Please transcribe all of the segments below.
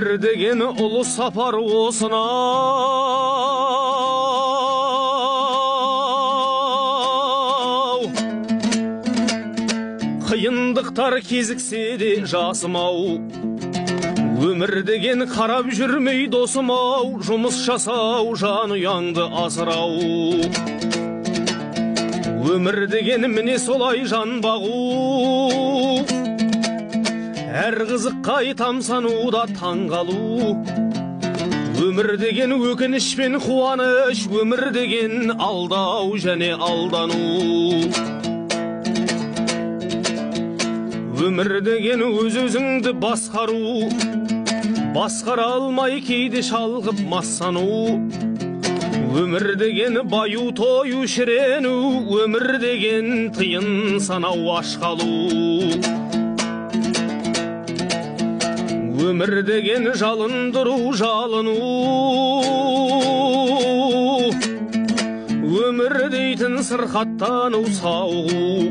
Өмір деген ұлы сапар осынау, қиындықтар кезіксе де жасымау. Өмір деген қарап жүрмей досымау, жұмыс жасау, жан ұяңды асырау. Өмір деген міне солай жан бағу, әр қызыққа тамсануда таңғалу. Өмір деген өкініш пен қуаныш, өмір деген алдау және алдану. Өмір деген өз-өзіңді басқару, басқара алмай кейде шалғып массану. Өмір деген баю тою шірену, өмір деген тыйын санау ашқалу. Өмір деген жалындыру жалыну, өмір дейтін сырқаттану сауғу.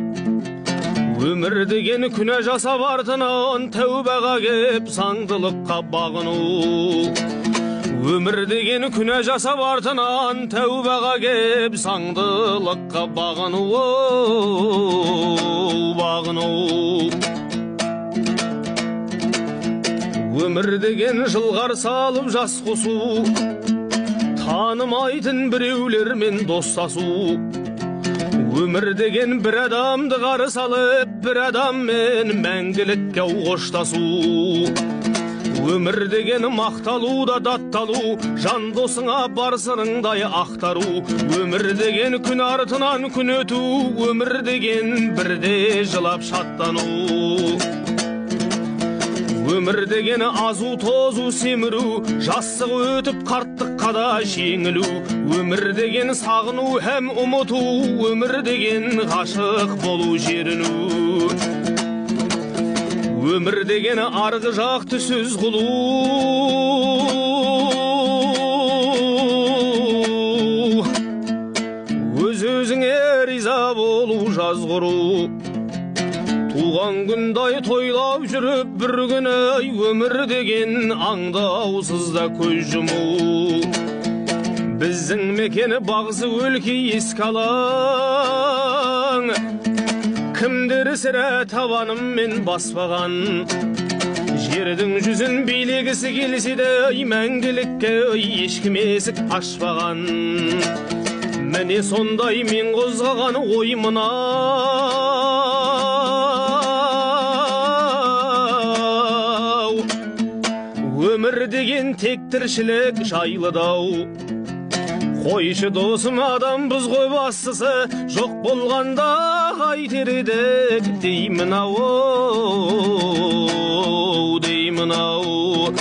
Өмір деген күнә жасап артынан тәубаға кеп заңдылыққа бағыну. Өмір деген күнә жасап артынан тәубаға кеп заңдылыққа бағыну. Өмір деген жылғар салып жас қосу, танымайтын біреулермен достасу. Өмір деген бір адамды қарсы алып, бір адаммен мәңгілікке қоштасу. Өмір деген мақталу да датталу, жан досыңа бар сырыңдай ақтару. Өмір деген күн артынан күн өту, өмір деген бірде жылап шаттану. Өмір деген азу тозу семіру, жастық өтіп қарттыққа да жеңілу. Өмір деген сағыну һәм ұмыту, өмір деген ғашық болу жеріну. Өмір деген арғы жақ түсіз қылу, өз-өзіңе риза болу жазғыру. Туған күндай тойлап жүріп бір күні, өмір деген аңдаусыз да көз жұму. Біздің мекені бағзы өлке еске алаң, кімдер сірә табаныммен баспаған. Жердің жүзін билегісі келсе де, мәңгілікке ешкім есік ашпаған. Міне сондай мен қозғаған ой мынау. Өмір деген тек тіршілік жайлыдау. Қойшы досым, адамбыз ғой бастысы, жоқ болғанда қайтер едік деймін ау, деймін ау.